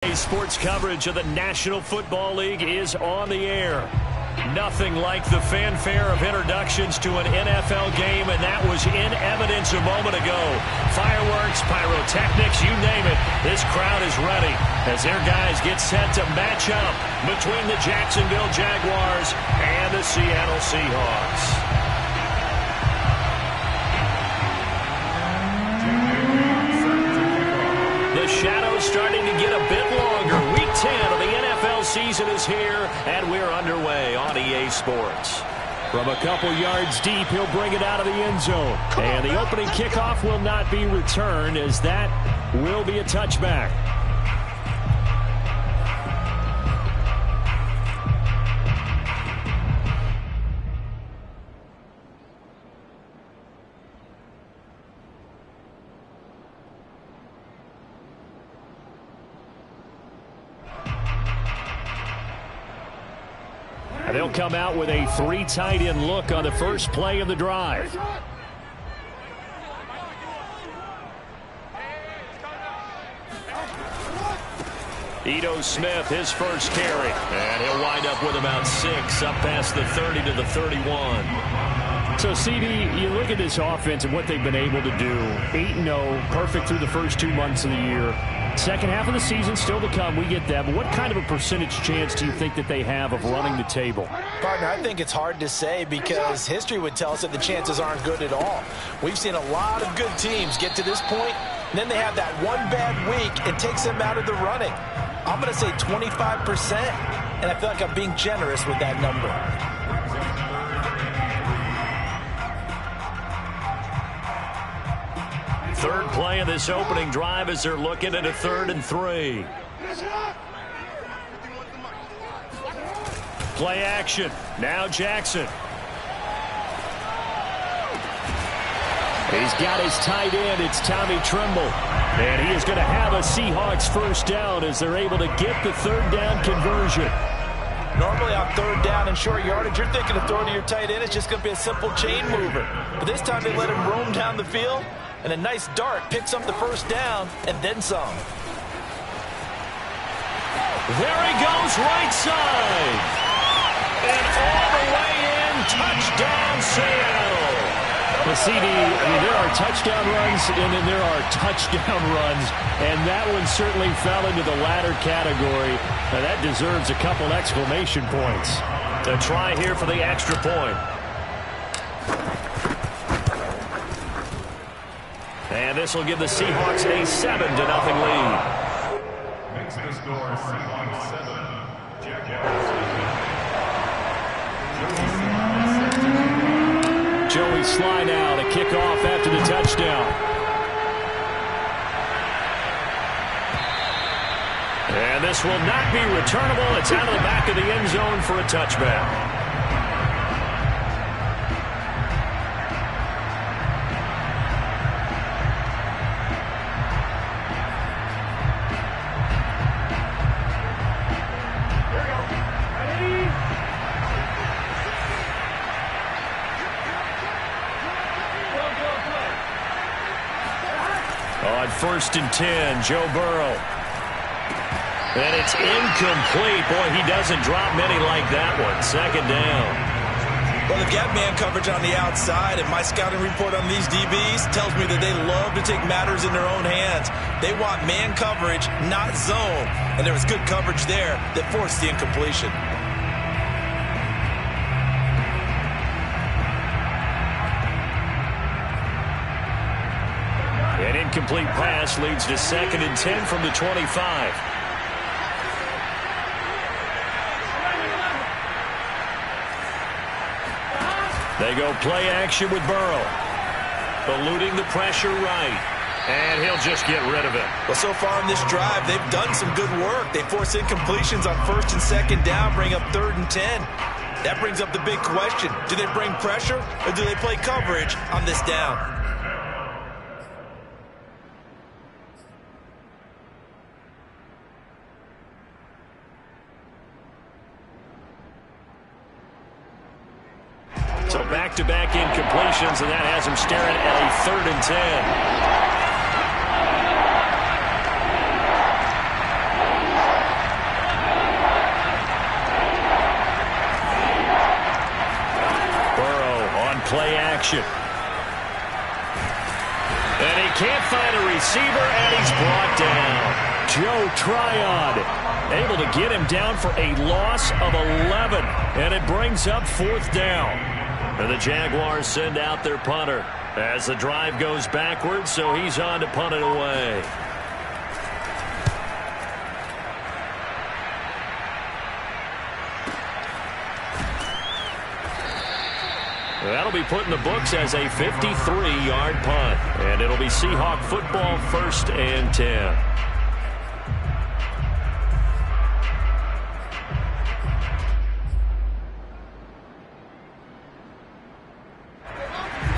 Sports coverage of the National Football League is on the air. Nothing like the fanfare of introductions to an NFL game, and that was in evidence a moment ago. Fireworks, pyrotechnics, you name it. This crowd is ready as their guys get set to match up between the Jacksonville Jaguars and the Seattle Seahawks. The shadow's starting to get a bit longer. Week 10 of the NFL season is here, and we're underway on EA Sports. From a couple yards deep, he'll bring it out of the end zone. And the opening kickoff will not be returned, as that will be a touchback. And they'll come out with a three tight end look on the first play of the drive. Ito Smith, his first carry. And he'll wind up with about 6 up past the 30 to the 31. So, CD, you look at this offense and what they've been able to do. 8-0, perfect through the first 2 months of the year. Second half of the season still to come. We get that. But what kind of a percentage chance do you think that they have of running the table? Partner, I think it's hard to say because history would tell us that the chances aren't good at all. We've seen a lot of good teams get to this point, and then they have that one bad week and takes them out of the running. I'm going to say 25%, and I feel like I'm being generous with that number. Third play of this opening drive as they're looking at a 3rd and 3. Play action. Now Jackson. He's got his tight end. It's Tommy Tremble. And he is going to have a Seahawks first down as they're able to get the 3rd down conversion. Normally on 3rd down and short yardage, you're thinking of throwing to your tight end. It's just going to be a simple chain mover. But this time they let him roam down the field. And a nice dart picks up the first down and then some. There he goes, right side. And all the way in, touchdown Seattle. Well, CD, there are touchdown runs and then there are touchdown runs. And that one certainly fell into the latter category. Now that deserves a couple exclamation points. To try here for the extra point. And this will give the Seahawks a 7-0 lead. Makes the score Seahawks 7. Joey Sly now to kick off after the touchdown. And this will not be returnable. It's out of the back of the end zone for a touchback. On 1st and 10, Joe Burrow. And it's incomplete. Boy, he doesn't drop many like that one. 2nd down. Well, they've got man coverage on the outside, and my scouting report on these DBs tells me that they love to take matters in their own hands. They want man coverage, not zone. And there was good coverage there that forced the incompletion. An incomplete pass leads to 2nd and 10 from the 25. They go play action with Burrow. Eluding the pressure right. And he'll just get rid of it. Well, so far in this drive, they've done some good work. They force incompletions on 1st and 2nd down, bring up 3rd and 10. That brings up the big question. Do they bring pressure or do they play coverage on this down? So back-to-back incompletions, and that has him staring at a 3rd and 10. possession. And he can't find a receiver, and he's brought down. Joe Tryon able to get him down for a loss of 11. And it brings up 4th down. And the Jaguars send out their punter as the drive goes backwards, so he's on to punt it away. That'll be put in the books as a 53-yard punt. And it'll be Seahawk football, 1st and 10.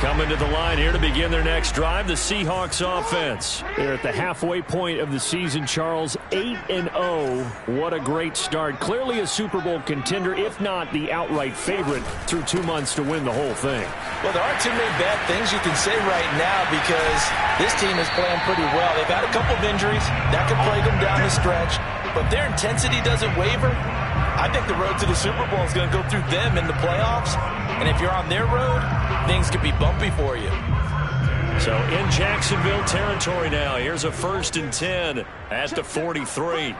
Coming to the line here to begin their next drive, the Seahawks offense. They're at the halfway point of the season, Charles. 8-0. What a great start. Clearly a Super Bowl contender, if not the outright favorite, through 2 months to win the whole thing. Well, there aren't too many bad things you can say right now because this team is playing pretty well. They've had a couple of injuries. That could plague them down the stretch. But their intensity doesn't waver. I think the road to the Super Bowl is going to go through them in the playoffs. And if you're on their road, things could be bumpy for you. So in Jacksonville territory now. Here's a 1st and 10 at the 43.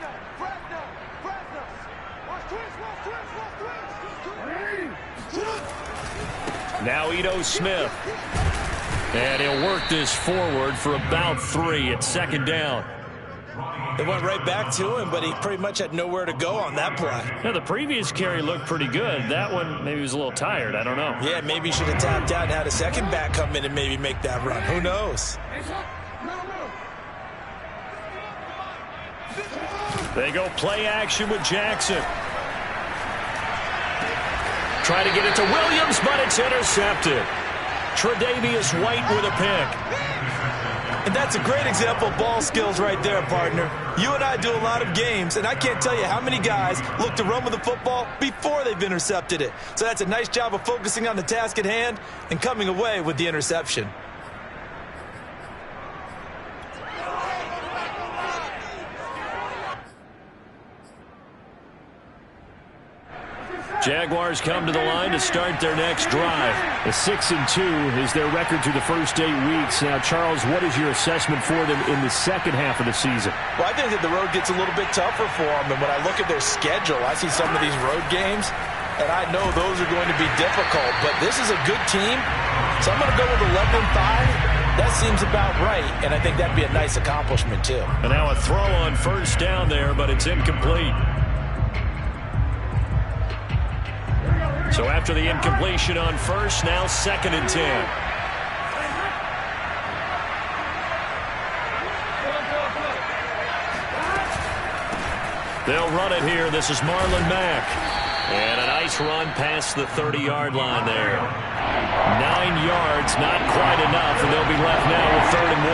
Now Ito Smith. And he'll work this forward for about 3 at 2nd down. They went right back to him, but he pretty much had nowhere to go on that play. Yeah, the previous carry looked pretty good. That one, maybe he was a little tired. I don't know. Yeah, maybe he should have tapped out and had a second back come in and maybe make that run. Who knows? They go play action with Jackson. Try to get it to Williams, but it's intercepted. Tre'Davious White with a pick. And that's a great example of ball skills right there, partner. You and I do a lot of games, and I can't tell you how many guys look to run with the football before they've intercepted it. So that's a nice job of focusing on the task at hand and coming away with the interception. Jaguars come to the line to start their next drive. A 6-2 is their record through the first 8 weeks. Now, Charles, what is your assessment for them in the second half of the season? Well, I think that the road gets a little bit tougher for them. And when I look at their schedule, I see some of these road games, and I know those are going to be difficult. But this is a good team, so I'm going to go with 11-5. That seems about right, and I think that'd be a nice accomplishment, too. And now a throw on 1st down there, but it's incomplete. So after the incompletion on 1st, now 2nd and 10. They'll run it here. This is Marlon Mack. And a nice run past the 30-yard line there. 9 yards, not quite enough, and they'll be left now with 3rd and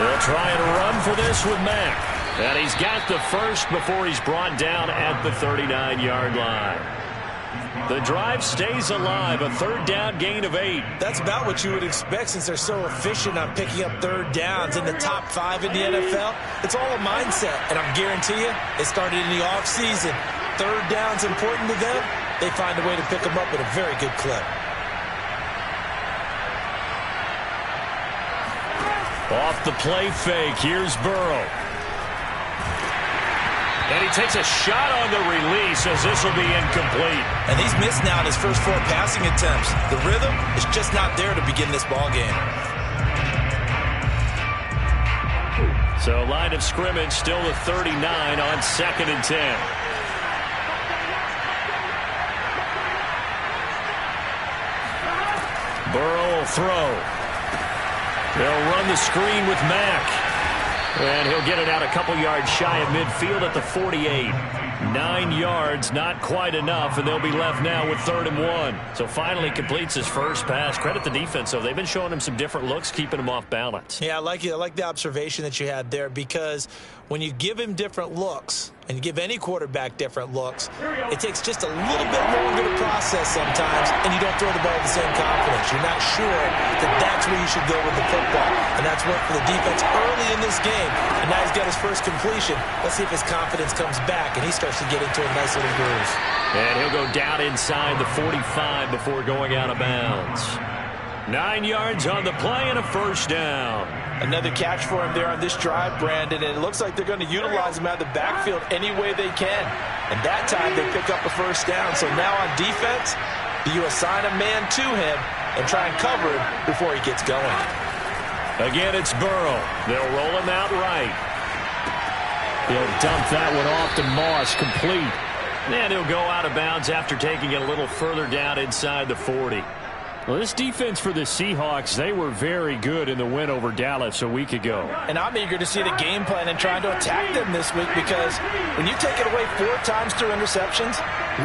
1. They'll try and run for this with Mack. And he's got the first before he's brought down at the 39-yard line. The drive stays alive, a 3rd down gain of 8. That's about what you would expect since they're so efficient on picking up 3rd downs in the top 5 in the NFL. It's all a mindset, and I guarantee you, it started in the offseason. 3rd down's important to them. They find a way to pick them up at a very good clip. Off the play fake, here's Burrow. And he takes a shot on the release as this will be incomplete. And he's missed now in his first 4 passing attempts. The rhythm is just not there to begin this ball game. So line of scrimmage still the 39 on 2nd and 10. Burrow will throw. They'll run the screen with Mack. And he'll get it out a couple yards shy of midfield at the 48. 9 yards, not quite enough, and they'll be left now with 3rd and 1. So finally completes his first pass. Credit the defense, though. They've been showing him some different looks, keeping him off balance. Yeah, I like the observation that you had there because when you give him different looks, and you give any quarterback different looks, it takes just a little bit longer to process sometimes, and you don't throw the ball with the same confidence. You're not sure that that's where you should go with the football, and that's worked for the defense early in this game, and now he's got his first completion. Let's see if his confidence comes back, and he starts to get into a nice little groove. And he'll go down inside the 45 before going out of bounds. 9 yards on the play and a first down. Another catch for him there on this drive, Brandon, and it looks like they're going to utilize him out of the backfield any way they can. And that time they pick up a first down. So now on defense, do you assign a man to him and try and cover him before he gets going? Again, it's Burrow. They'll roll him out right. He'll dump that one off to Moss, complete. And he'll go out of bounds after taking it a little further down inside the 40. Well, this defense for the Seahawks, they were very good in the win over Dallas a week ago. And I'm eager to see the game plan and trying to attack them this week, because when you take it away 4 times through interceptions,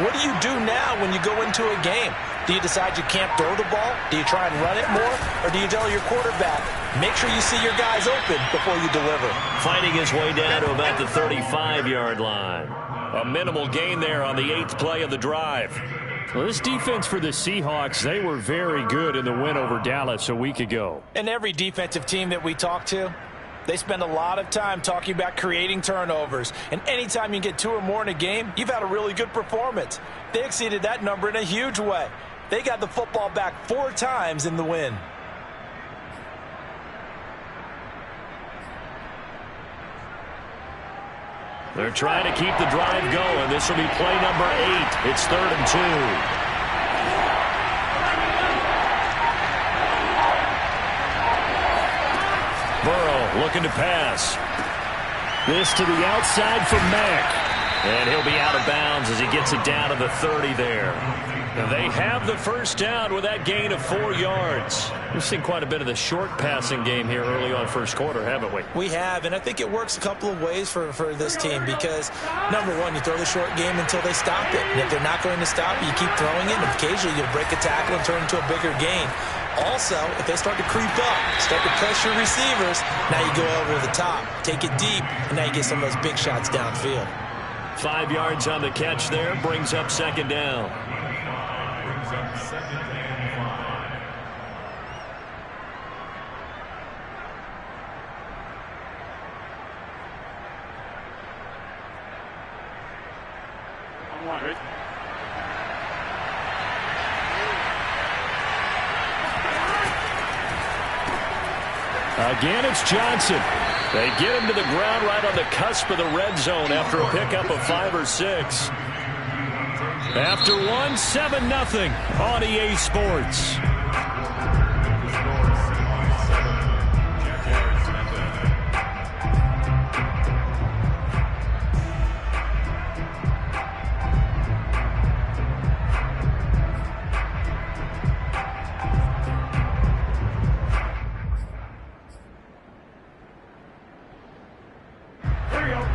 what do you do now when you go into a game? Do you decide you can't throw the ball? Do you try and run it more? Or do you tell your quarterback, make sure you see your guys open before you deliver? Fighting his way down to about the 35-yard line. A minimal gain there on the 8th play of the drive. Well, this defense for the Seahawks, they were very good in the win over Dallas a week ago. And every defensive team that we talk to, they spend a lot of time talking about creating turnovers. And anytime you get 2 or more in a game, you've had a really good performance. They exceeded that number in a huge way. They got the football back 4 times in the win. They're trying to keep the drive going. This will be play number 8. It's 3rd and 2. Burrow looking to pass. This to the outside for Mack. And he'll be out of bounds as he gets it down to the 30 there. They have the first down with that gain of 4 yards. We've seen quite a bit of the short passing game here early on first quarter, haven't we? We have, and I think it works a couple of ways for this team, because, number one, you throw the short game until they stop it. And if they're not going to stop you, keep throwing it, and occasionally you'll break a tackle and turn into a bigger gain. Also, if they start to creep up, start to pressure receivers, now you go over the top, take it deep, and now you get some of those big shots downfield. 5 yards on the catch there, brings up second down. Again, it's Johnson. They get him to the ground right on the cusp of the red zone after a pickup of 5 or 6. After 1, 7-0 on EA Sports.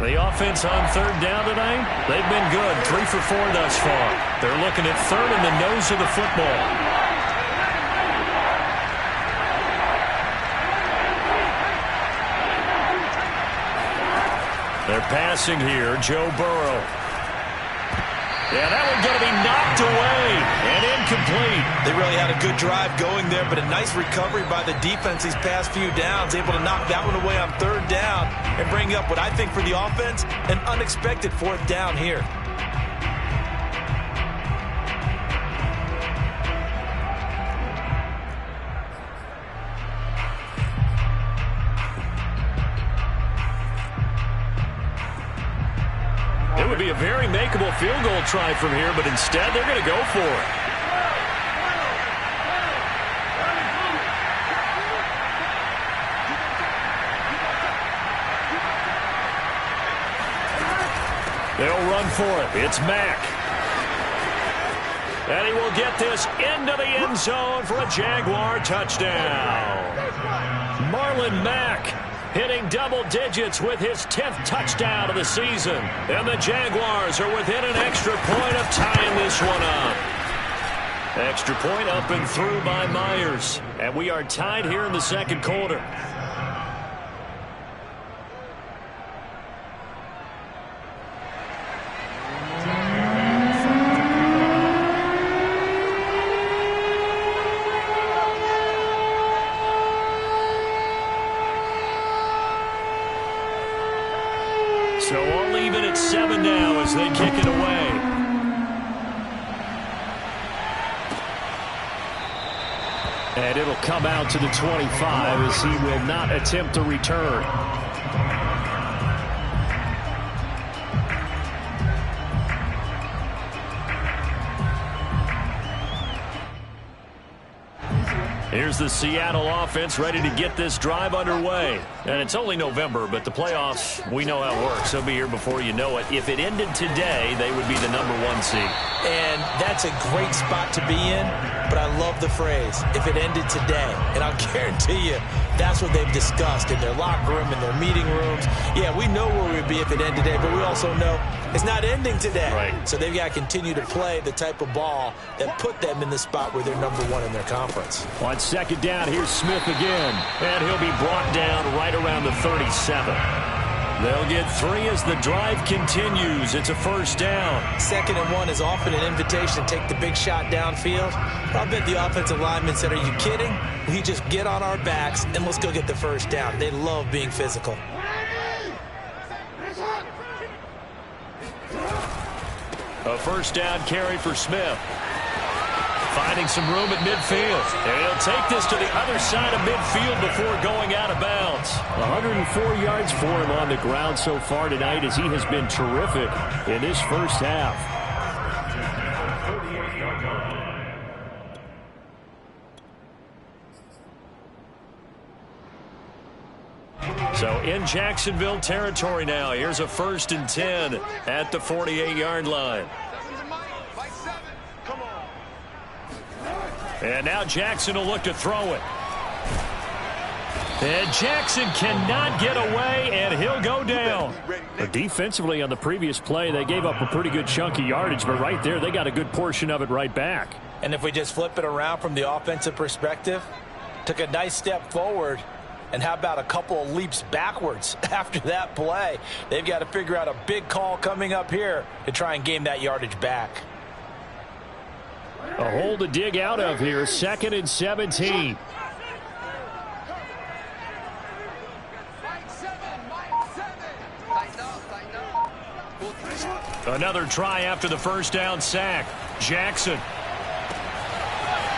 The offense on 3rd down tonight, they've been good. 3 for 4 thus far. They're looking at 3rd in the nose of the football. They're passing here, Joe Burrow. Yeah, that one's going to be knocked away and incomplete. They really had a good drive going there, but a nice recovery by the defense these past few downs, able to knock that one away on 3rd down and bring up what I think for the offense, an unexpected 4th down here. It would be a very makeable field goal try from here, but instead they're going to go for it. They'll run for it. It's Mack. And he will get this into the end zone for a Jaguar touchdown. Marlon Mack hitting double digits with his 10th touchdown of the season. And the Jaguars are within an extra point of tying this one up. Extra point up and through by Myers. And we are tied here in the second quarter. So all even at 7 now as they kick it away. And it'll come out to the 25 as he will not attempt to return. Here's the Seattle offense ready to get this drive underway. And it's only November, but the playoffs, we know how it works. They'll be here before you know it. If it ended today, they would be the #1 seed. And that's a great spot to be in, but I love the phrase, if it ended today. And I'll guarantee you, that's what they've discussed in their locker room, in their meeting rooms. Yeah, we know where we'd be if it ended today, but we also know it's not ending today. Right. So they've got to continue to play the type of ball that put them in the spot where they're #1 in their conference. On second down, here's Smith again. And he'll be brought down right around the 37. They'll get 3 as the drive continues. It's a first down. 2nd and 1 is often an invitation to take the big shot downfield. I bet the offensive lineman said, are you kidding? We just get on our backs and let's go get the first down. They love being physical. A first down carry for Smith. Finding some room at midfield. And he'll take this to the other side of midfield before going out of bounds. 104 yards for him on the ground so far tonight as he has been terrific in this first half. So in Jacksonville territory now. Here's a 1st and 10 at the 48-yard line. And now Jackson will look to throw it. And Jackson cannot get away, and he'll go down. Defensively on the previous play, they gave up a pretty good chunk of yardage, but right there, they got a good portion of it right back. And if we just flip it around from the offensive perspective, took a nice step forward, and how about a couple of leaps backwards after that play? They've got to figure out a big call coming up here to try and gain that yardage back. A hole to dig out of here. 2nd and 17. Another try after the first down sack. Jackson.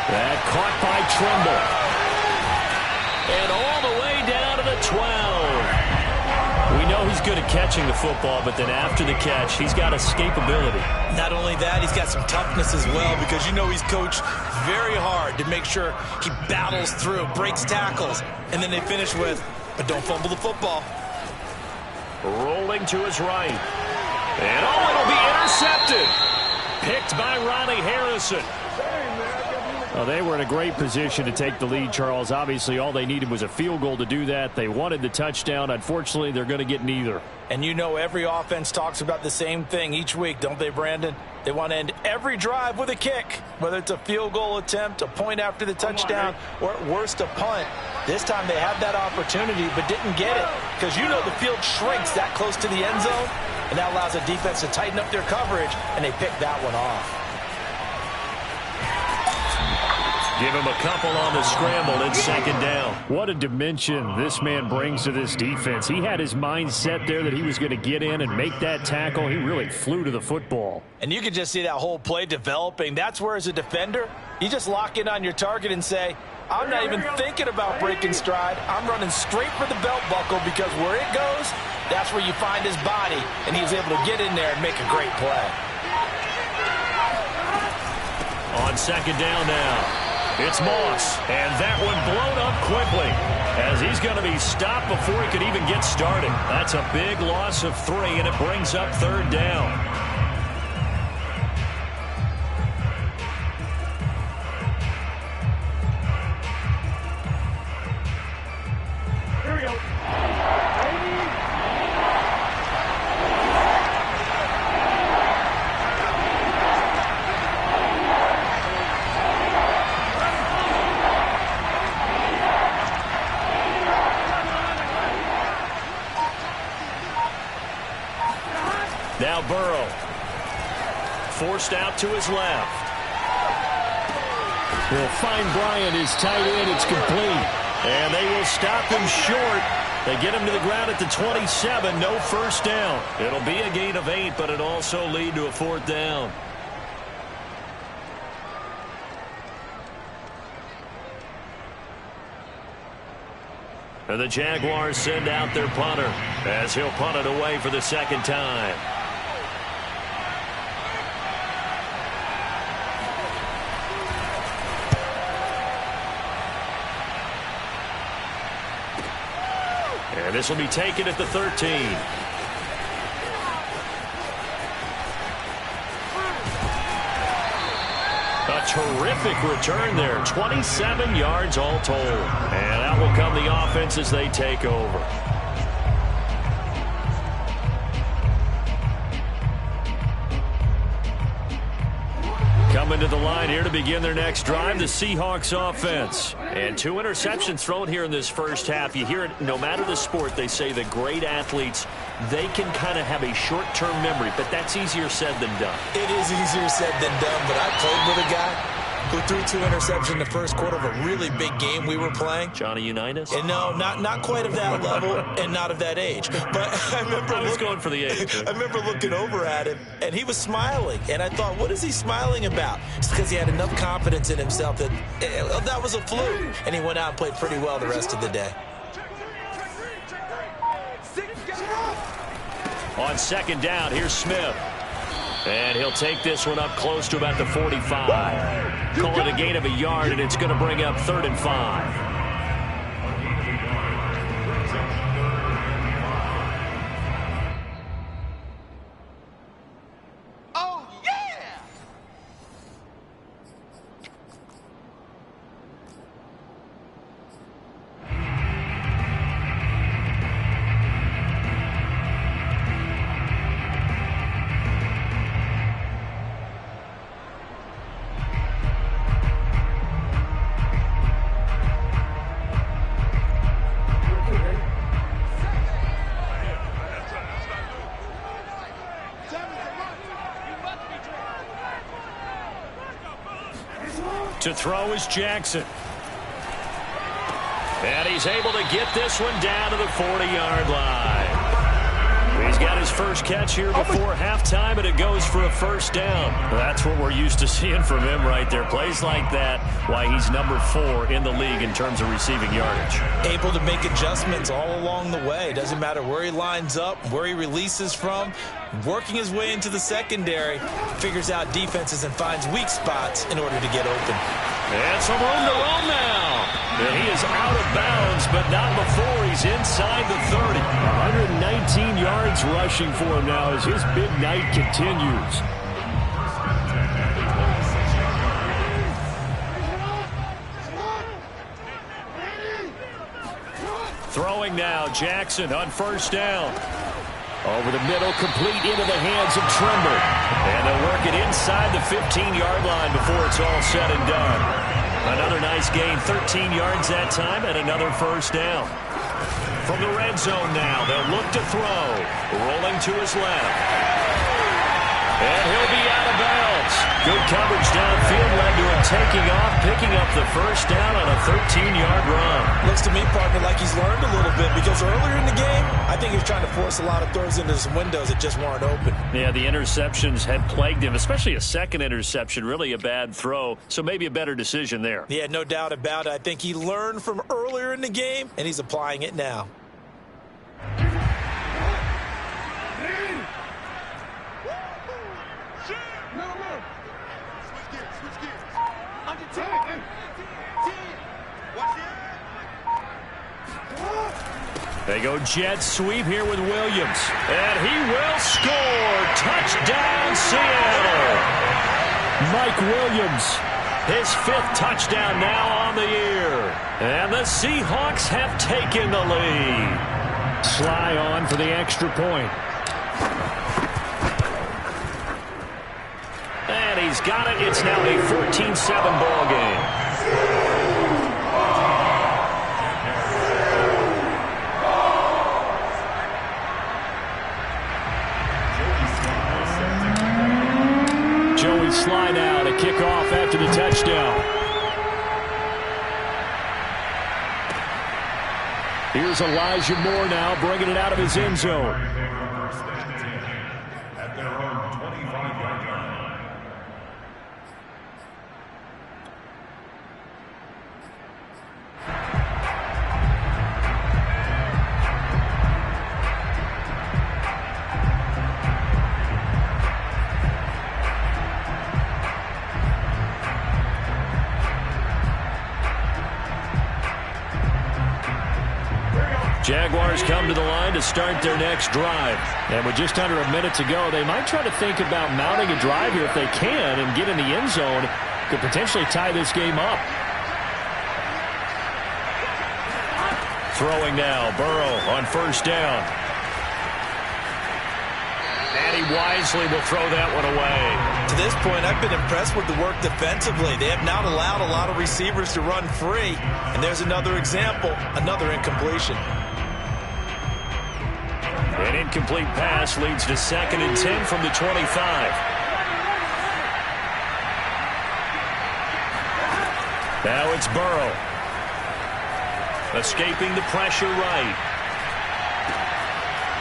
That caught by Tremble. And all the way down to the 12. We know he's good at catching the football, but then after the catch, he's got escapability. Not only that, he's got some toughness as well, because you know he's coached very hard to make sure he battles through, breaks tackles, and then they finish with, but don't fumble the football. Rolling to his right. And it'll be intercepted. Picked by Ronnie Harrison. Well, they were in a great position to take the lead, Charles. Obviously, all they needed was a field goal to do that. They wanted the touchdown. Unfortunately, they're going to get neither. And you know every offense talks about the same thing each week, don't they, Brandon? They want to end every drive with a kick, whether it's a field goal attempt, a point after the touchdown, or at worst a punt. This time they had that opportunity but didn't get it, because you know the field shrinks that close to the end zone, and that allows the defense to tighten up their coverage, and they pick that one off. Give him a couple on the scramble and 2nd down. What a dimension this man brings to this defense. He had his mind set there that he was going to get in and make that tackle. He really flew to the football. And you can just see that whole play developing. That's where, as a defender, you just lock in on your target and say, I'm not even thinking about breaking stride. I'm running straight for the belt buckle, because where it goes, that's where you find his body. And he was able to get in there and make a great play. On 2nd down now. It's Moss, and that one blown up quickly as he's going to be stopped before he could even get started. That's a big loss of 3, and it brings up 3rd down. Here we go. Now Burrow. Forced out to his left. They'll find Bryant, his tight end. It's complete. And they will stop him short They get him to the ground at the 27. No first down. It'll be a gain of 8, but it'll also lead to a 4th down. And the Jaguars send out their punter as he'll punt it away for the 2nd time. And this will be taken at the 13. A terrific return there. 27 yards all told. And out will come the offense as they take over. Coming to the line here to begin their next drive, the Seahawks offense. And 2 interceptions thrown here in this first half. You hear it no matter the sport, they say the great athletes, they can kind of have a short-term memory, but that's easier said than done. It is easier said than done, but I played with a guy who threw 2 interceptions in the first quarter of a really big game we were playing. Johnny Unitas? And no, not quite of that level and not of that age. But I remember going for the age. I remember looking over at him, and he was smiling. And I thought, what is he smiling about? It's because he had enough confidence in himself that that was a fluke. And he went out and played pretty well the rest of the day. On 2nd down, here's Smith. And he'll take this one up close to about the 45. Call it a gain of a yard, and it's going to bring up 3rd and 5. To throw is Jackson. And he's able to get this one down to the 40-yard line. He's got his first catch here before halftime, and it goes for a 1st down. That's what we're used to seeing from him right there. Plays like that, why he's number 4 in the league in terms of receiving yardage. Able to make adjustments all along the way. Doesn't matter where he lines up, where he releases from. Working his way into the secondary, figures out defenses and finds weak spots in order to get open. And some room to roam now. And he is out of bounds, but not before he's inside the 30. 119 yards rushing for him now as his big night continues. Throwing now, Jackson on 1st down. Over the middle, complete into the hands of Trimble. And they'll work it inside the 15-yard line before it's all said and done. Another nice gain, 13 yards that time, and another 1st down. From the red zone now, they'll look to throw. Rolling to his left. And he'll be out of bounds. Good coverage downfield led to him taking off, picking up the 1st down on a 13-yard run. Looks to me, partner, like he's learned a little bit because earlier in the game, I think he was trying to force a lot of throws into some windows that just weren't open. Yeah, the interceptions had plagued him, especially a 2nd interception, really a bad throw, so maybe a better decision there. Yeah, no doubt about it. I think he learned from earlier in the game, and he's applying it now. They go jet sweep here with Williams. And he will score. Touchdown, Seattle. Mike Williams. His 5th touchdown now on the year. And the Seahawks have taken the lead. Sly on for the extra point. And he's got it. It's now a 14-7 ball game. Joey Sly now to kick off after the touchdown. Here's Elijah Moore now bringing it out of his end zone. At their own 25-yard line. Jaguars come to the line to start their next drive. And with just under a minute to go, they might try to think about mounting a drive here if they can and get in the end zone. Could potentially tie this game up. Throwing now, Burrow on first down. And he wisely will throw that one away. To this point, I've been impressed with the work defensively. They have not allowed a lot of receivers to run free. And there's another example, another incompletion. An incomplete pass leads to 2nd and 10 from the 25. Now it's Burrow. Escaping the pressure right.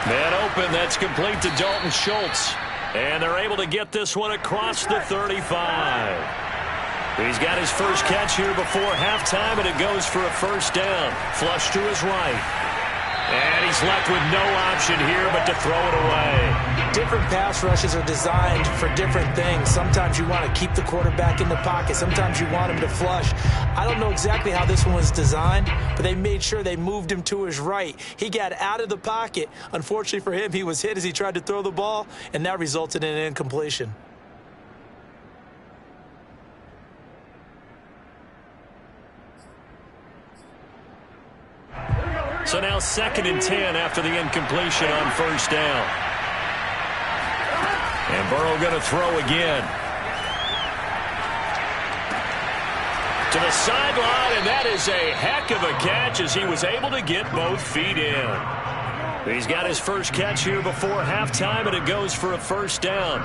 Man open, that's complete to Dalton Schultz. And they're able to get this one across the 35. He's got his first catch here before halftime, and it goes for a first down. Flush to his right. And he's left with no option here but to throw it away. Different pass rushes are designed for different things. Sometimes you want to keep the quarterback in the pocket. Sometimes you want him to flush. I don't know exactly how this one was designed, but they made sure they moved him to his right. He got out of the pocket. Unfortunately for him, he was hit as he tried to throw the ball, and that resulted in an incompletion. So now 2nd and 10 after the incompletion on first down. And Burrow going to throw again. To the sideline, and that is a heck of a catch as he was able to get both feet in. He's got his first catch here before halftime, and it goes for a first down.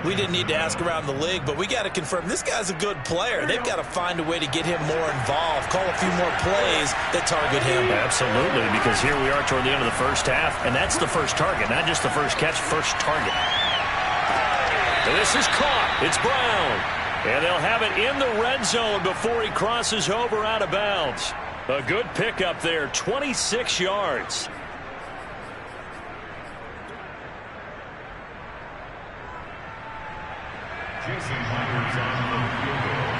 We didn't need to ask around the league, but we got to confirm this guy's a good player. They've got to find a way to get him more involved, call a few more plays that target him. Absolutely, because here we are toward the end of the first half, and that's the first target, not just the first catch, first target. This is caught. It's Brown. And they'll have it in the red zone before he crosses over out of bounds. A good pickup there, 26 yards. Jason Myers on the field goal.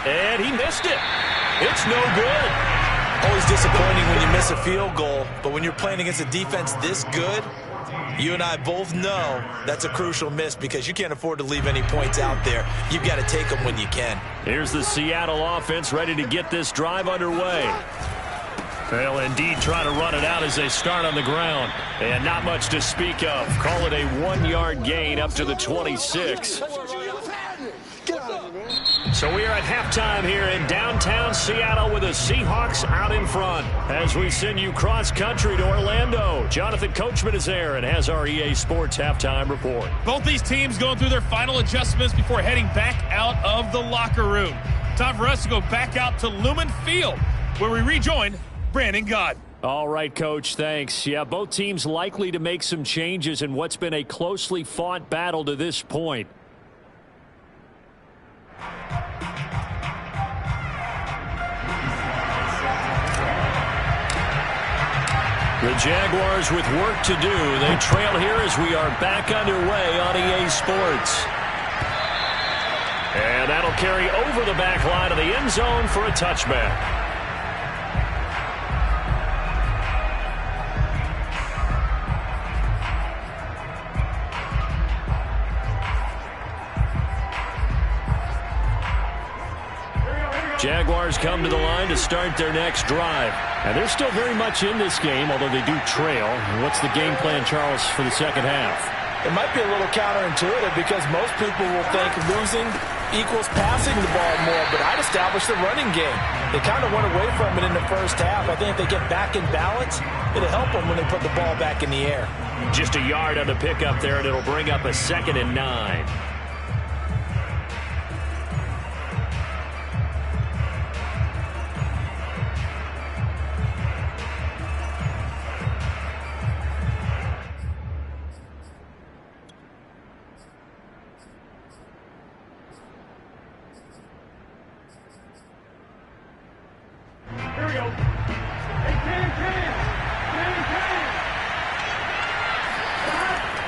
And he missed it. It's no good. Always disappointing when you miss a field goal, but when you're playing against a defense this good, you and I both know that's a crucial miss because you can't afford to leave any points out there. You've got to take them when you can. Here's the Seattle offense ready to get this drive underway. They'll indeed try to run it out as they start on the ground. And not much to speak of. Call it a 1-yard gain up to the 26. So we are at halftime here in downtown Seattle with the Seahawks out in front. As we send you cross-country to Orlando, Jonathan Coachman is there and has our EA Sports halftime report. Both these teams going through their final adjustments before heading back out of the locker room. Time for us to go back out to Lumen Field, where we rejoin Brandon Gaudin. All right, Coach, thanks. Yeah, both teams likely to make some changes in what's been a closely fought battle to this point. The Jaguars with work to do. They trail here as we are back underway on EA Sports. And that'll carry over the back line of the end zone for a touchback. Jaguars come to the line to start their next drive. And they're still very much in this game, although they do trail. And what's the game plan, Charles, for the second half? It might be a little counterintuitive because most people will think losing equals passing the ball more, but I'd establish the running game. They kind of went away from it in the first half. I think if they get back in balance, it'll help them when they put the ball back in the air. Just a yard on the pickup there, and it'll bring up a 2nd and 9.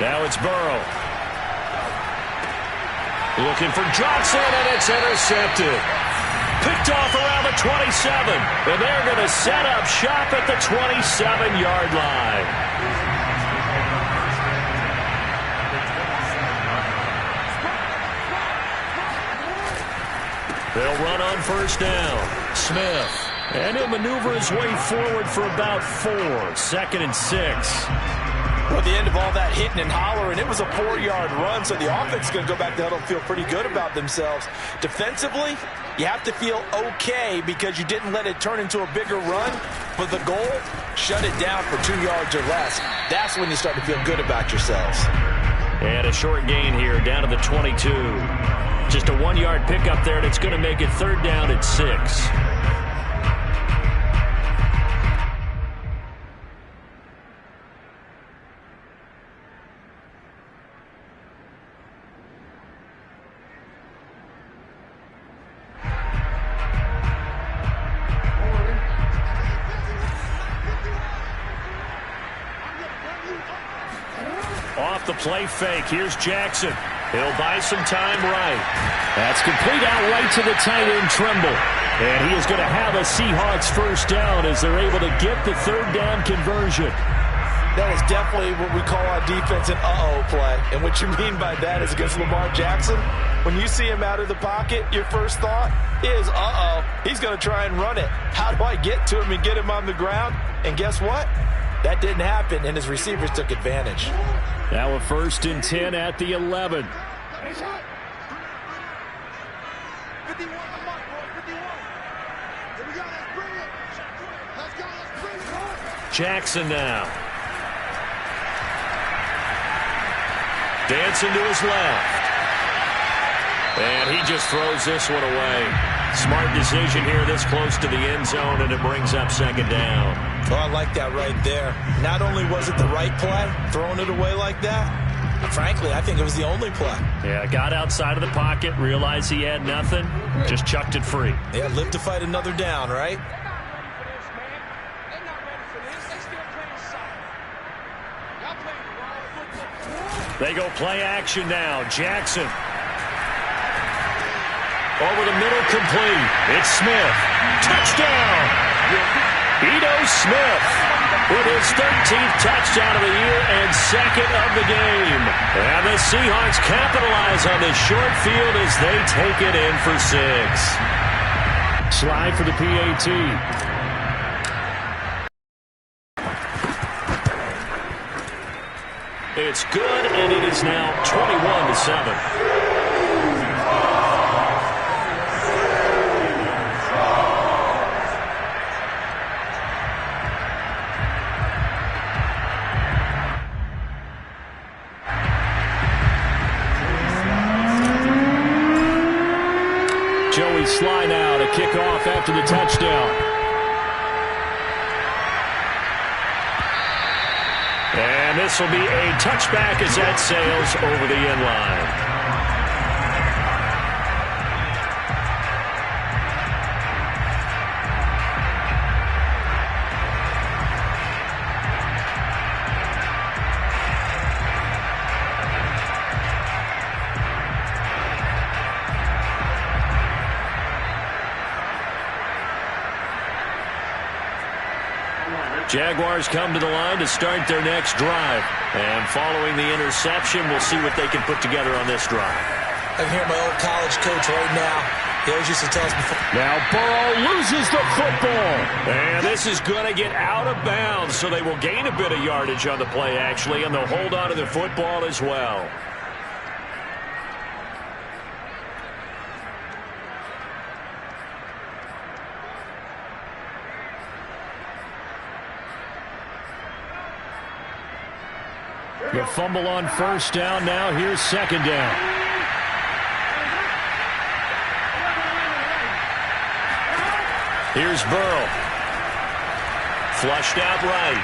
Now it's Burrow. Looking for Johnson, and it's intercepted. Picked off around the 27, and they're going to set up shop at the 27-yard line. They'll run on first down. Smith. And he'll maneuver his way forward for about 4. 2nd and 6. Well, at the end of all that hitting and hollering, it was a 4-yard run, so the offense is going to go back to huddle and feel pretty good about themselves. Defensively, you have to feel okay because you didn't let it turn into a bigger run, but the goal, shut it down for 2 yards or less. That's when you start to feel good about yourselves. And a short gain here down to the 22. Just a 1-yard pickup there, and it's going to make it 3rd down at 6. Off the play fake. Here's Jackson. He'll buy some time right. That's complete out right to the tight end, Trimble. And he is going to have a Seahawks first down as they're able to get the 3rd down conversion. That is definitely what we call on defense an uh-oh play. And what you mean by that is against Lamar Jackson, when you see him out of the pocket, your first thought is, uh-oh, he's going to try and run it. How do I get to him and get him on the ground? And guess what? That didn't happen, and his receivers took advantage. Now a 1st and 10 at the 11. Jackson now. Dancing to his left. And he just throws this one away. Smart decision here this close to the end zone, and it brings up 2nd down. Oh, I like that right there. Not only was it the right play, throwing it away like that, frankly, I think it was the only play. Yeah, got outside of the pocket, realized he had nothing, just chucked it free. Yeah, live to fight another down, right? They go play action now. Jackson. Over the middle, complete. It's Smith. Touchdown! Ito Smith with his 13th touchdown of the year and 2nd of the game. And the Seahawks capitalize on this short field as they take it in for 6. Slide for the PAT. It's good, and it is now 21-7. Joey Sly now to kick off after the touchdown. And this will be a touchback as that sails over the end line. Jaguars come to the line to start their next drive. And following the interception, we'll see what they can put together on this drive. I can hear my old college coach right now. He always used to tell us before. Now Burrow loses the football. And this is going to get out of bounds, so they will gain a bit of yardage on the play, actually, and they'll hold on to the football as well. The fumble on first down. Now here's 2nd down. Here's Burrow. Flushed out right.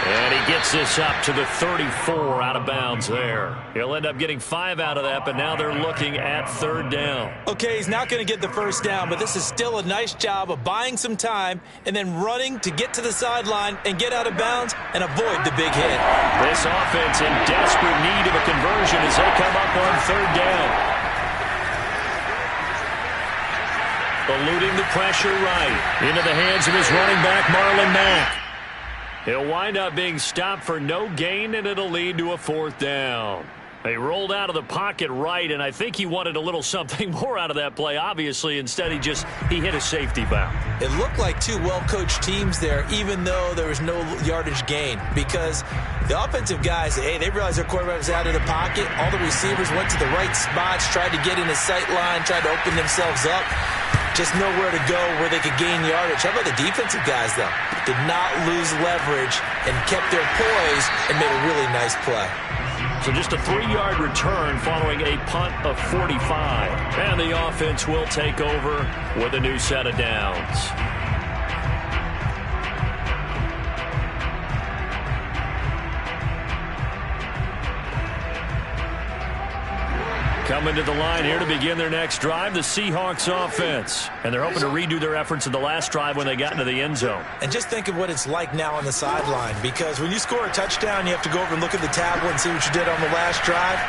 And he gets this up to the 34 out of bounds there. He'll end up getting 5 out of that, but now they're looking at third down. Okay, he's not going to get the first down, but this is still a nice job of buying some time and then running to get to the sideline and get out of bounds and avoid the big hit. This offense in desperate need of a conversion as they come up on third down. Eluding the pressure right into the hands of his running back, Marlon Mack. He'll wind up being stopped for no gain, and it'll lead to a fourth down. He rolled out of the pocket right, and I think he wanted a little something more out of that play, obviously. Instead, he hit a safety valve. It looked like two well-coached teams there, even though there was no yardage gain, because the offensive guys, hey, they realized their quarterback was out of the pocket. All the receivers went to the right spots, tried to get in his sight line, tried to open themselves up. Just nowhere to go where they could gain yardage. How about the defensive guys, though? Did not lose leverage and kept their poise and made a really nice play. So just a 3-yard return following a punt of 45. And the offense will take over with a new set of downs. Coming to the line here to begin their next drive, the Seahawks offense. And they're hoping to redo their efforts in the last drive when they got into the end zone. And just think of what it's like now on the sideline, because when you score a touchdown, you have to go over and look at the tablet and see what you did on the last drive.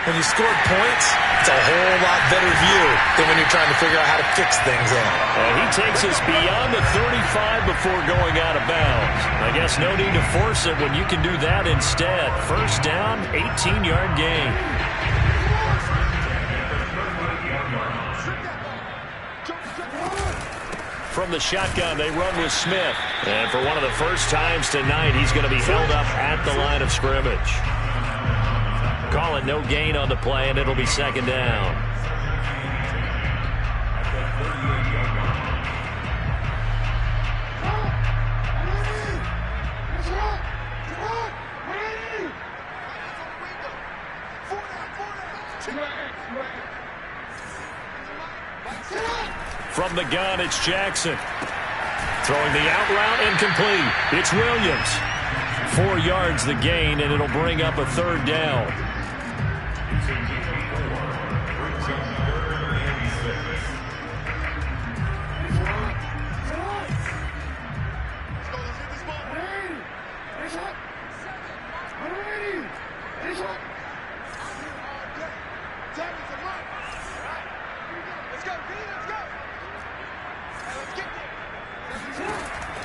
When you scored points, it's a whole lot better view than when you're trying to figure out how to fix things in. And he takes us beyond the 35 before going out of bounds. I guess no need to force it when you can do that instead. First down, 18-yard gain. From the shotgun, they run with Smith. And for one of the first times tonight, he's going to be held up at the line of scrimmage. Call it no gain on the play, and it'll be second down. From the gun, it's Jackson. Throwing the out route, incomplete. It's Williams. 4 yards the gain, and it'll bring up a third down.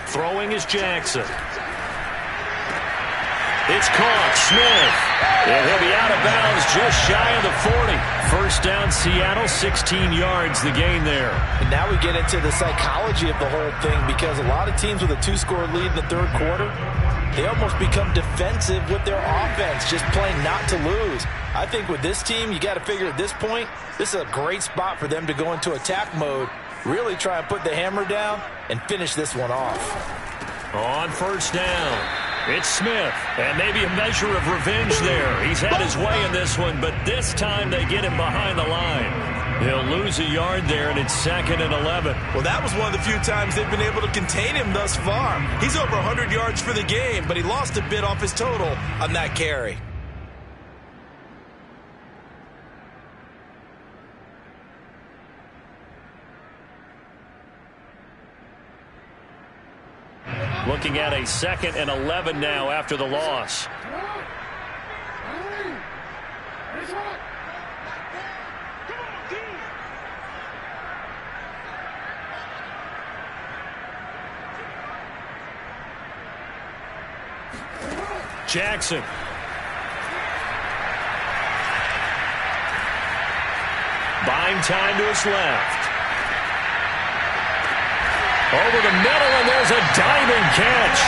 Throwing is Jackson. It's caught. Smith. And he'll be out of bounds just shy of the 40. First down, Seattle, 16 yards the gain there. And now we get into the psychology of the whole thing, because a lot of teams with a 2-score lead in the third quarter, they almost become defensive with their offense, just playing not to lose. I think with this team, you got to figure at this point, this is a great spot for them to go into attack mode, really try and put the hammer down and finish this one off. On first down, it's Smith, and maybe a measure of revenge there. He's had his way in this one, but this time they get him behind the line. He'll lose a yard there, and it's 2nd and 11. Well, that was one of the few times they've been able to contain him thus far. He's over 100 yards for the game, but he lost a bit off his total on that carry. Looking at a 2nd and 11 now after the loss. Jackson. Buying time to his left. Over the middle, and there's a diving catch.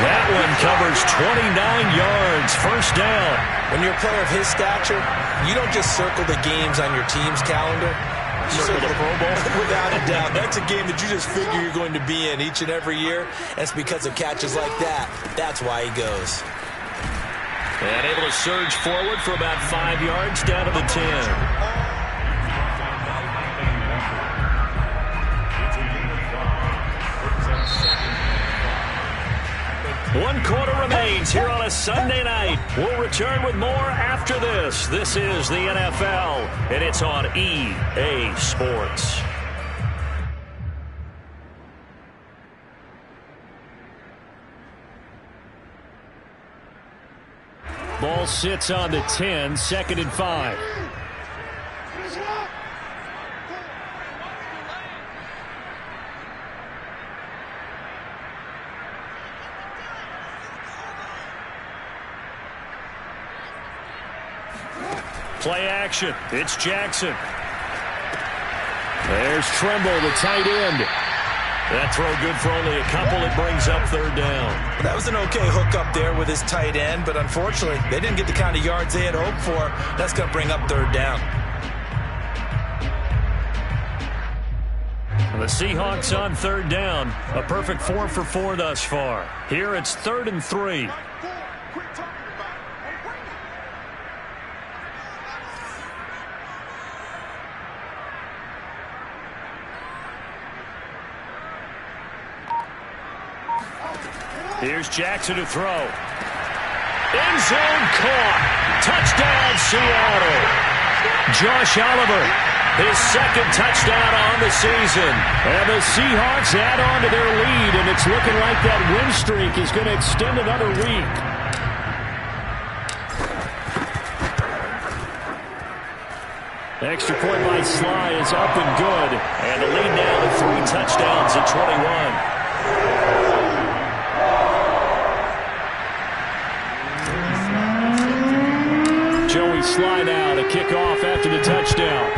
That one covers 29 yards. First down. When you're a player of his stature, you don't just circle the games on your team's calendar. You circle the Pro Bowl. Without a doubt. That's a game that you just figure you're going to be in each and every year. And it's because of catches like that. That's why he goes. And able to surge forward for about 5 yards down to the 10. 1 quarter remains here on a Sunday night. We'll return with more after this. This is the NFL, and it's on EA Sports. Ball sits on the 10, 2nd and 5. Play action. It's Jackson. There's Tremble, the tight end. That throw good for only a couple. It brings up 3rd down. That was an okay hook up there with his tight end, but unfortunately, they didn't get the kind of yards they had hoped for. That's going to bring up 3rd down. The Seahawks on 3rd down. A perfect 4 for 4 thus far. Here it's 3rd and 3. Here's Jackson to throw. End zone caught. Touchdown, Seattle. Josh Oliver, his 2nd touchdown on the season. And the Seahawks add on to their lead, and it's looking like that win streak is going to extend another week. Extra point by Sly is up and good. And the lead now to 3 touchdowns at 21. Joey Sly now to kick off after the touchdown.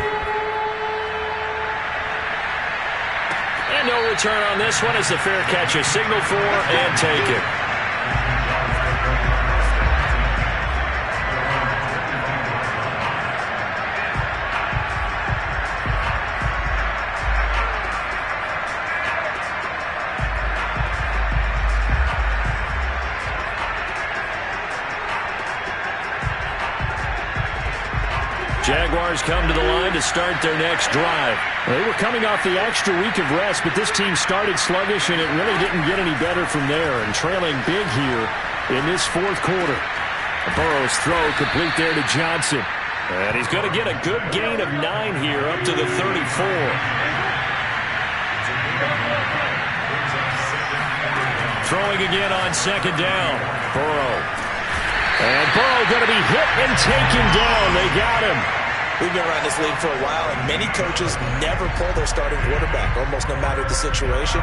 And no return on this one as the fair catch is signaled for and taken. Jaguars come to the line to start their next drive. They were coming off the extra week of rest, but this team started sluggish, and it really didn't get any better from there, and trailing big here in this 4th quarter. Burrow's throw complete there to Johnson. And he's going to get a good gain of 9 here up to the 34. Throwing again on 2nd down. Burrow. And Burrow going to be hit and taken down. They got him. We've been around this league for a while, and many coaches never pull their starting quarterback, almost no matter the situation.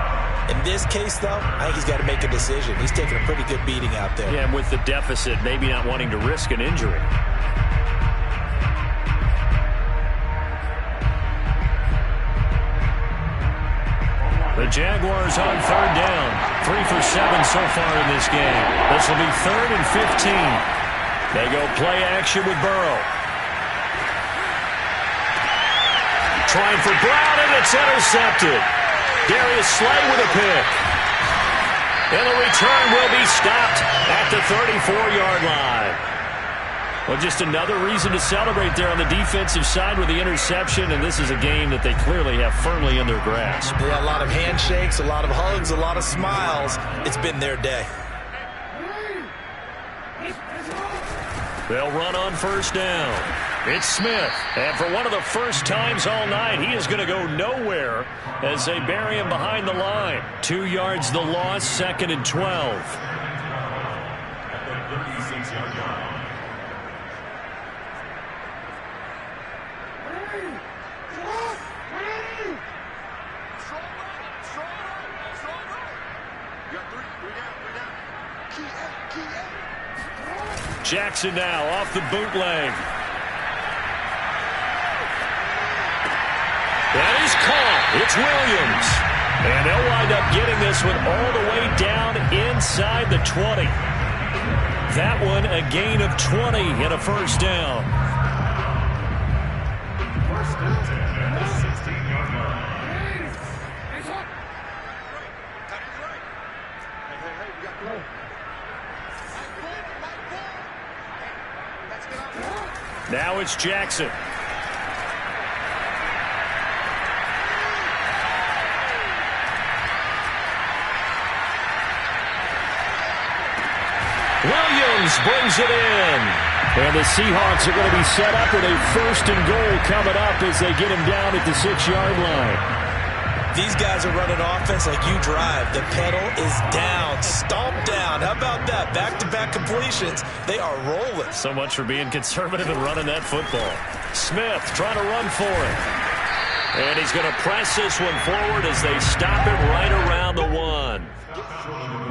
In this case, though, I think he's got to make a decision. He's taking a pretty good beating out there. Yeah, and with the deficit, maybe not wanting to risk an injury. The Jaguars on 3rd down. 3 for 7 so far in this game. This will be 3rd and 15. They go play action with Burrow. Trying for Brown, and it's intercepted. Darius Slay with a pick. And the return will be stopped at the 34-yard line. Well, just another reason to celebrate there on the defensive side with the interception, and this is a game that they clearly have firmly in their grasp. Yeah, a lot of handshakes, a lot of hugs, a lot of smiles. It's been their day. They'll run on 1st down. It's Smith, and for one of the first times all night, he is going to go nowhere as they bury him behind the line. 2 yards the loss, 2nd and 12. Jackson now off the bootleg. That is caught. It's Williams. And they'll wind up getting this one all the way down inside the 20. That one a gain of 20 and a 1st down. Now it's Jackson. Adams brings it in. And the Seahawks are going to be set up with a 1st and goal coming up as they get him down at the 6-yard line. These guys are running offense like you drive. The pedal is down, stomped down. How about that? Back-to-back completions. They are rolling. So much for being conservative and running that football. Smith trying to run for it. And he's going to press this one forward as they stop it right around the 1.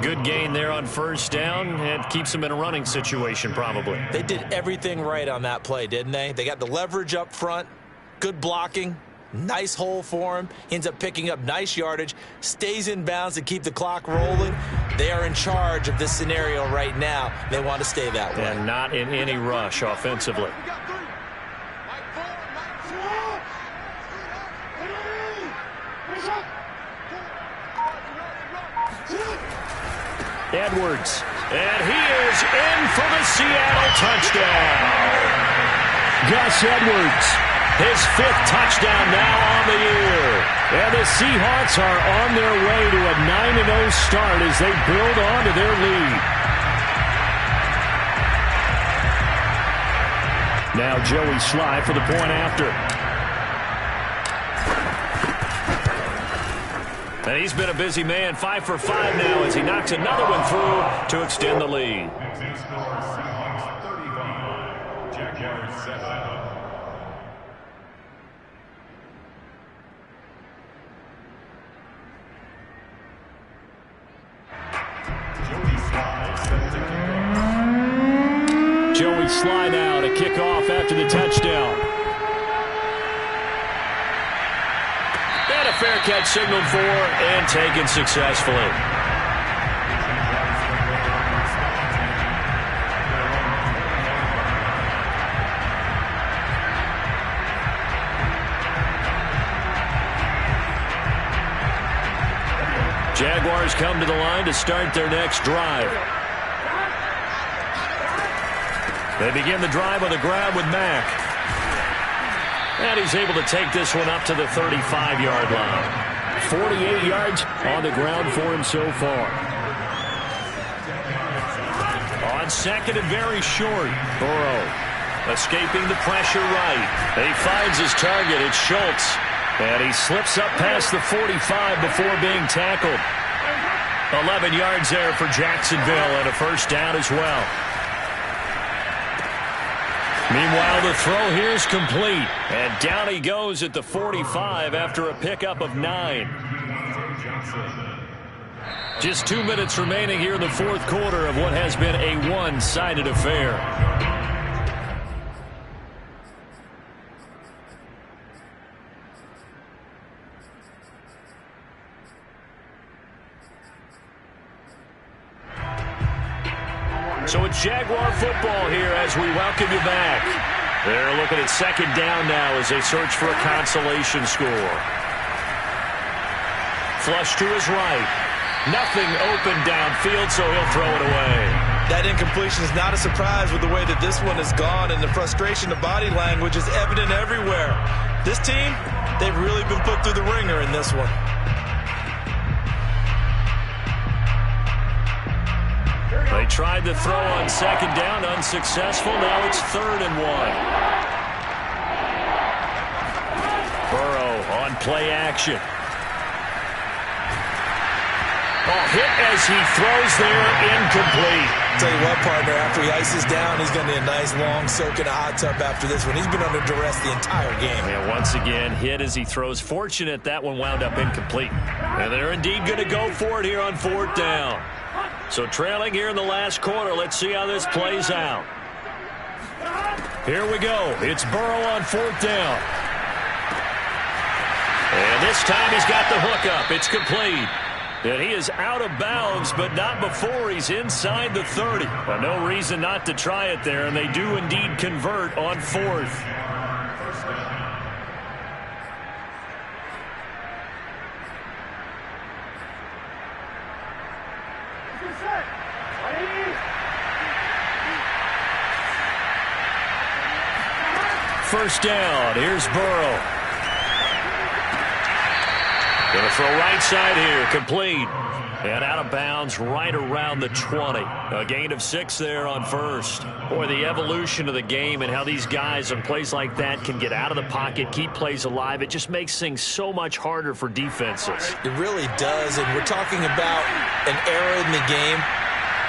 Good gain there on 1st down, and keeps them in a running situation probably. They did everything right on that play, didn't they? They got the leverage up front, good blocking. Nice hole for him. He ends up picking up nice yardage. Stays in bounds to keep the clock rolling. They are in charge of this scenario right now. They want to stay that way. And not in any rush offensively. Edwards. And he is in for the Seattle touchdown. Gus Edwards. His 5th touchdown now on the year. And the Seahawks are on their way to a 9-0 start as they build on to their lead. Now Joey Sly for the point after. And he's been a busy man, 5 for 5 now as he knocks another one through to extend the lead. Joey Sly now to kick off after the touchdown. And a fair catch signaled for and taken successfully. Jaguars come to the line to start their next drive. They begin the drive on the ground with Mack. And he's able to take this one up to the 35-yard line. 48 yards on the ground for him so far. On 2nd and very short, Burrow escaping the pressure right. He finds his target. It's Schultz. And he slips up past the 45 before being tackled. 11 yards there for Jacksonville and a 1st down as well. Meanwhile, the throw here is complete. And down he goes at the 45 after a pickup of 9. Just 2 minutes remaining here in the 4th quarter of what has been a one-sided affair. So it's Jaguar football here as we welcome you back. They're looking at 2nd down now as they search for a consolation score. Flush to his right. Nothing open downfield, so he'll throw it away. That incompletion is not a surprise with the way that this one has gone, and the frustration, the body language is evident everywhere. This team, they've really been put through the ringer in this one. They tried to throw on 2nd down, unsuccessful. Now it's 3rd and 1. Burrow on play action. Oh, hit as he throws there, incomplete. Tell you what, partner, after he ices down, he's going to need a nice long soak in a hot tub after this one. He's been under duress the entire game. Yeah, once again, hit as he throws. Fortunate that one wound up incomplete. And they're indeed going to go for it here on 4th down. So trailing here in the last quarter. Let's see how this plays out. Here we go. It's Burrow on 4th down. And this time he's got the hookup. It's complete. And he is out of bounds, but not before he's inside the 30. Well, no reason not to try it there, and they do indeed convert on 4th. First down. Here's Burrow. Going to throw right side here, complete. And out of bounds right around the 20. A gain of 6 there on first. Boy, the evolution of the game and how these guys on plays like that can get out of the pocket, keep plays alive, it just makes things so much harder for defenses. It really does, and we're talking about an era in the game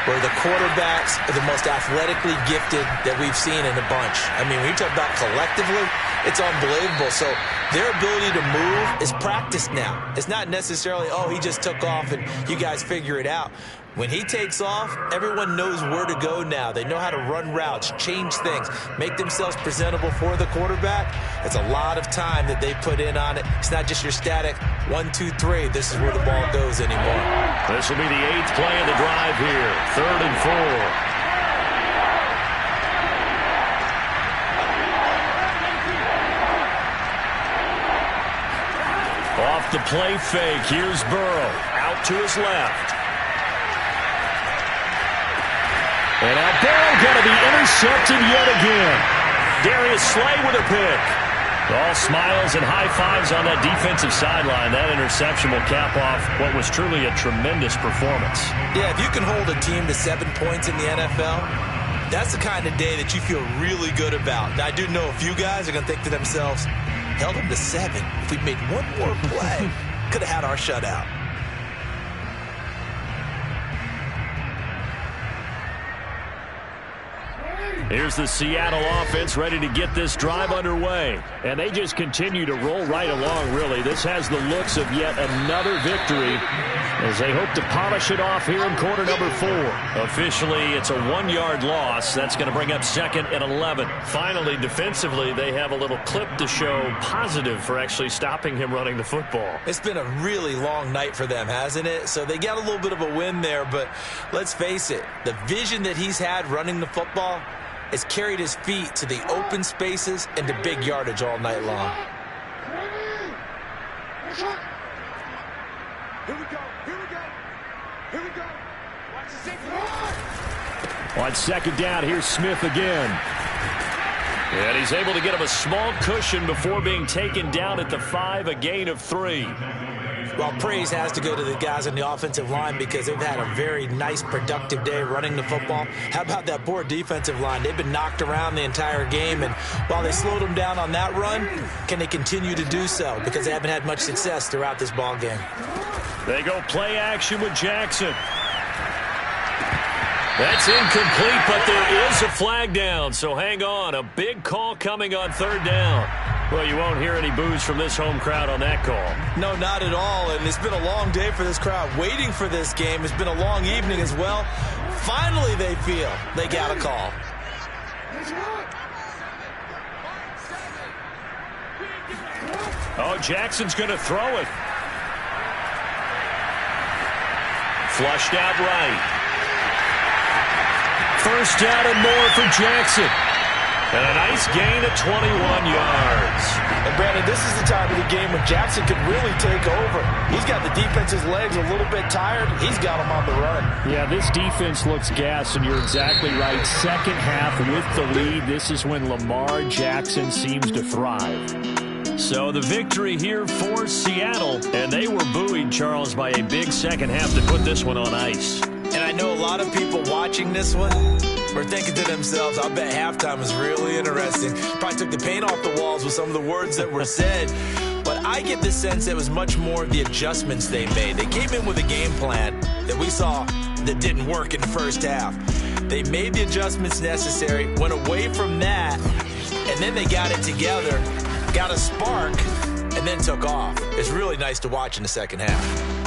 where the quarterbacks are the most athletically gifted that we've seen in a bunch. I mean, when you talk about collectively, it's unbelievable. So their ability to move is practiced now. It's not necessarily, oh, he just took off and you guys figure it out. When he takes off, everyone knows where to go now. They know how to run routes, change things, make themselves presentable for the quarterback. It's a lot of time that they put in on it. It's not just your static 1, 2, 3. This is where the ball goes anymore. This will be the 8th play of the drive here. 3rd and 4. Off the play fake. Here's Burrow. Out to his left. And now Burrow going to be intercepted yet again. Darius Slay with a pick. All smiles and high fives on that defensive sideline. That interception will cap off what was truly a tremendous performance. Yeah, if you can hold a team to 7 points in the NFL, that's the kind of day that you feel really good about. Now, I do know a few guys are going to think to themselves, held them to 7. If we'd made one more play, could have had our shutout. Here's the Seattle offense ready to get this drive underway. And they just continue to roll right along, really. This has the looks of yet another victory as they hope to polish it off here in quarter number 4. Officially, it's a 1-yard loss. That's going to bring up 2nd and 11. Finally, defensively, they have a little clip to show positive for actually stopping him running the football. It's been a really long night for them, hasn't it? So they got a little bit of a win there, but let's face it, the vision that he's had running the football has carried his feet to the open spaces and to big yardage all night long. Here we go. Here we go. Here we go. Watch the second. On 2nd down, here's Smith again. And he's able to get him a small cushion before being taken down at the 5, a gain of 3. Well, praise has to go to the guys on the offensive line because they've had a very nice, productive day running the football. How about that poor defensive line? They've been knocked around the entire game, and while they slowed them down on that run, can they continue to do so? Because they haven't had much success throughout this ball game. They go play action with Jackson. That's incomplete, but there is a flag down, so hang on. A big call coming on 3rd down. Well, you won't hear any boos from this home crowd on that call. No, not at all, and it's been a long day for this crowd waiting for this game. It's been a long evening as well. Finally, they feel they got a call. Oh, Jackson's going to throw it. Flushed out right. 1st down and more for Jackson. And a nice gain of 21 yards. And, Brandon, this is the time of the game when Jackson could really take over. He's got the defense's legs a little bit tired. He's got them on the run. Yeah, this defense looks gassed, and you're exactly right. 2nd half with the lead. This is when Lamar Jackson seems to thrive. So the victory here for Seattle. And they were buoyed, Charles, by a big 2nd half to put this one on ice. And I know a lot of people watching this one were thinking to themselves, I bet halftime was really interesting. Probably took the paint off the walls with some of the words that were said. But I get the sense it was much more of the adjustments they made. They came in with a game plan that we saw that didn't work in the 1st half. They made the adjustments necessary, went away from that, and then they got it together, got a spark, and then took off. It's really nice to watch in the 2nd half.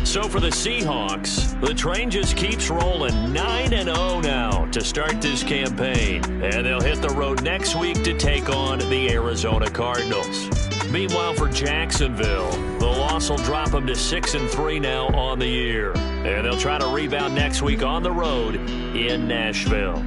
So for the Seahawks, the train just keeps rolling 9-0 now to start this campaign. And they'll hit the road next week to take on the Arizona Cardinals. Meanwhile, for Jacksonville, the loss will drop them to 6-3 now on the year. And they'll try to rebound next week on the road in Nashville.